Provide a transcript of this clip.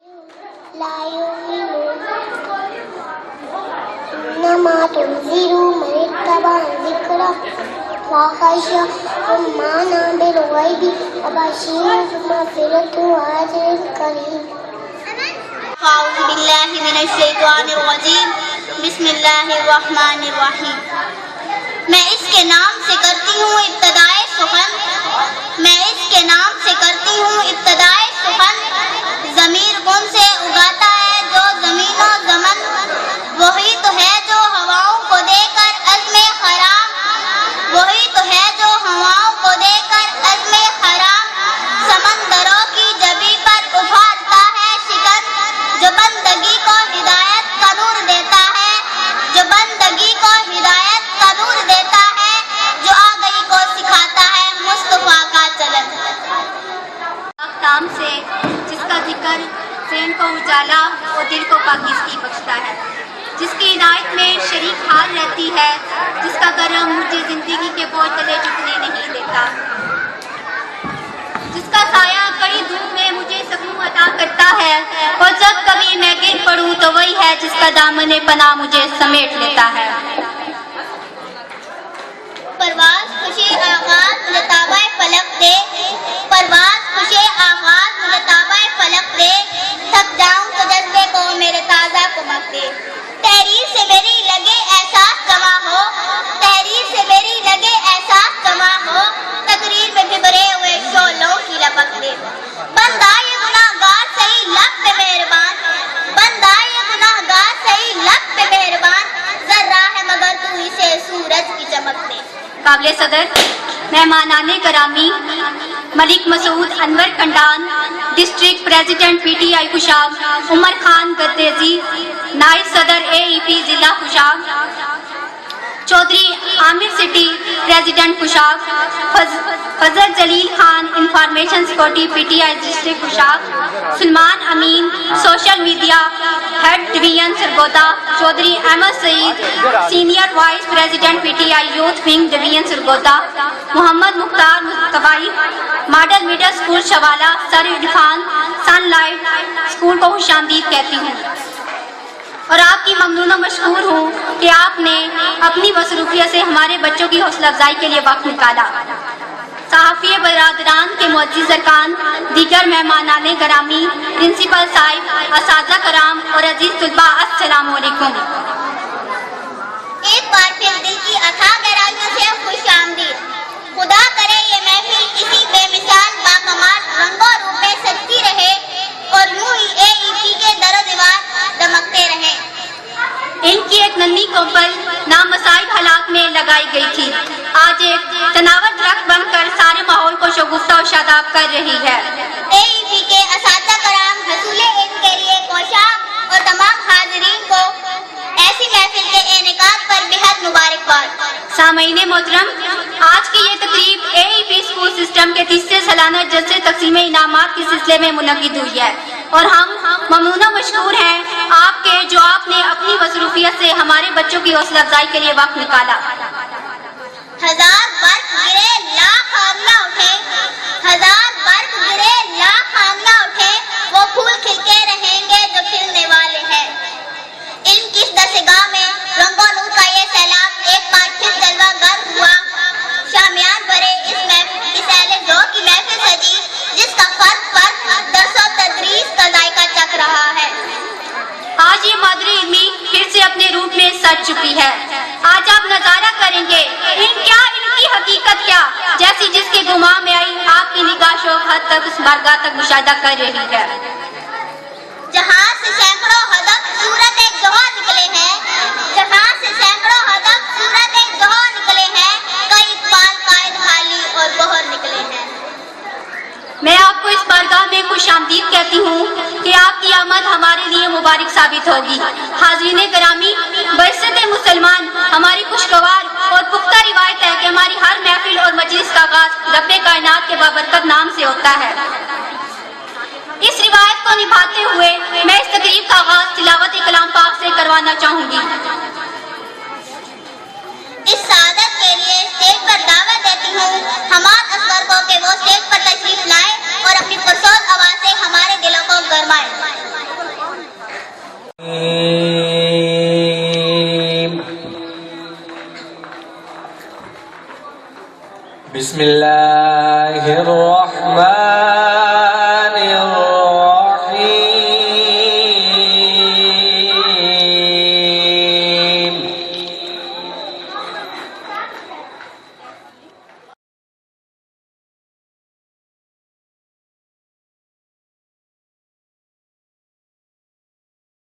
لا يؤمنون إنما تنذر من اتبع الذكر وخشى الرحمن بالغيب وبشره بمغفرة وأجر كريم. أعوذ بالله من الشیطان الرجیم. بسم اللہ الرحمن الرحیم. میں اس کے نام سے کرتی ہوں ابتدائے سخن، میں اس کے نام سے کرتی ہوں ابتدائے سخن. ضمیر گن سے اگاتا ہے جو زمین و زمن، وہی تو ہے جو ہواؤں کو دے کر عزم خرام، وہی تو ہے جو ہواؤں کو دے کر عزم خرام. سمندروں کی جبی پر ابھارتا ہے شکن، جو بندگی کو ہدایت کا نور دیتا ہے، جو بندگی کو ہدایت کا نور دیتا ہے، جو آگئی کو سکھاتا ہے مصطفیٰ کا چلن. نام سے جس کا ذکر ذہن کو اجالا اور دل کو پاکیزگی بخشتا ہے، جس کی عنایت میں شریک حال رہتی ہے، جس کا کرم مجھے زندگی کے بوجھ تلے جھکنے نہیں دیتا، جس کا سایہ کڑی دھوپ میں مجھے سکون عطا کرتا ہے، اور جب کبھی میں گر پڑوں تو وہی ہے جس کا دامن پناہ مجھے سمیٹ لیتا ہے. پرواز خوشی آغاز مجتابہ فلک دے، پرواز خوشی آغاز مجتابہ فلک دے، تھک جاؤں تو جذبے کو میرے تازہ کمک دے. تحریر سے میری لگے احساس جمع ہو، تحریر سے میری لگے احساس جمع ہو، تقریر میں بھرے ہوئے شعلوں کی لپک دے. بندہ یہ گناہگار صحیح لب پہ مہربان، بندہ یہ گناہگار صحیح لب پہ مہربان، ذرہ ہے مگر تو اسے سورج کی چمک دے. قابل صدر مہمانان گرامی، ملک Masood Anwar Kundan, district president P T I Khushab, Umar Khan Gadezai, نائب صدر اے ای پی ضلع Khushab, Chaudhry Aamir city president Khushab, Fazal Jalil Khan information security P T I district Khushab, Salman Amin social media head division Sargodha, Chaudhry Ahmad Saeed senior vice president P T I youth wing division Sargodha, Muhammad Mukhtar Mustafa model medal school Shawala, sir Irfan sun light school کو خوش آمدید کہتی ہوں، اور آپ کی ممنون و مشکور ہوں کہ آپ نے اپنی مصروفیت سے ہمارے بچوں کی حوصلہ افزائی کے لیے وقت نکالا. صحافی برادران کے معزز ارکان، دیگر مہمانان گرامی، پرنسپل صاحب، اساتذہ کرام اور عزیز طلباء، السلام علیکم. ایک بار پھر دل کی اتھاہ گہرائیوں سے خوش آمدید. خدا کرے یہ محفل کسی بے مثال باکمال رنگ و روپ میں سجتی رہے اور یوں ہی اے ای پی کے در و دیوار دمکتے رہیں. ان کی ایک ننھی کوپل نامصائب حالات میں لگائی گئی تھی، آج ایک تناور درخت بن کر سارے ماحول کو شگفتہ و شاداب کر رہی ہے. اے ای پی کے اساتذہ کرام، حصول علم کے لیے کوشاں اور تمام حاضرین کو ایسی محفل کے انعقاد پر بہت مبارکباد. سامعین محترم، آج کی یہ تقریب اے ای پی اسکول سسٹم کے تیسرے سالانہ جلسے تقسیم انعامات کے سلسلے میں منعقد ہوئی ہے، اور ہم ممنون و مشکور ہیں آپ کے جو آپ نے اپنی مصروفیت سے ہمارے بچوں کی حوصلہ افزائی کے لیے وقت نکالا. ہزار برف گرے لاکھ آگ نہ اٹھے، ہزار برف گرے لاکھ آگ نہ اٹھے، وہ پھول کھلتے رہیں گے جو کھلنے والے ہیں. علم کی درسگاہ میں رنگ و نور کا یہ سیلاب ایک بار پھر جلوہ گر ہوا. شامیان بھرے اس اہل ذوق کی محفل سجی جس کا فرق درس و تدریس کا ذائقہ چکھ رہا ہے. آج یہ مادری علمی پھر سے اپنے روپ میں سج چکی ہے. آج آپ نظارہ کریں گے ان کی حقیقت کیا، جیسی جس کے گمان میں آئی آپ کی نگاہ شوق حد تک اس بارگاہ تک مشاہدہ کر رہی ہے. جہاں سے سینکڑوں ہدف صورت ایک جوہر نکلے ہیں، جہاں سے سینکڑوں ہدف صورت ایک جوہر نکلے ہیں، کئی اقبال قائد حالی اور گوہر نکلے ہیں. میں آپ کو اس بارگاہ میں خوش آمدید کہتی ہوں کہ آپ کی آمد ہمارے لیے مبارک ثابت ہوگی. حاضرین گرامی، برست مسلمان ہماری خوشگوار اور پختہ روایت ہے کہ ہماری ہر محفل اور مجلس کا آغاز رب کائنات کے بابرکت نام سے ہوتا ہے. اس روایت کو نبھاتے ہوئے میں اس تقریب کا آغاز تلاوت کلام پاک سے کروانا چاہوں گی. اس سعادت کے لیے اسٹیج پر دعوت دیتی ہوں حماد اصغر کو کہ وہ اسٹیج پر تشریف لائیں اور اپنی پرسوز آواز سے ہمارے دلوں کو گرمائیں. بسم الله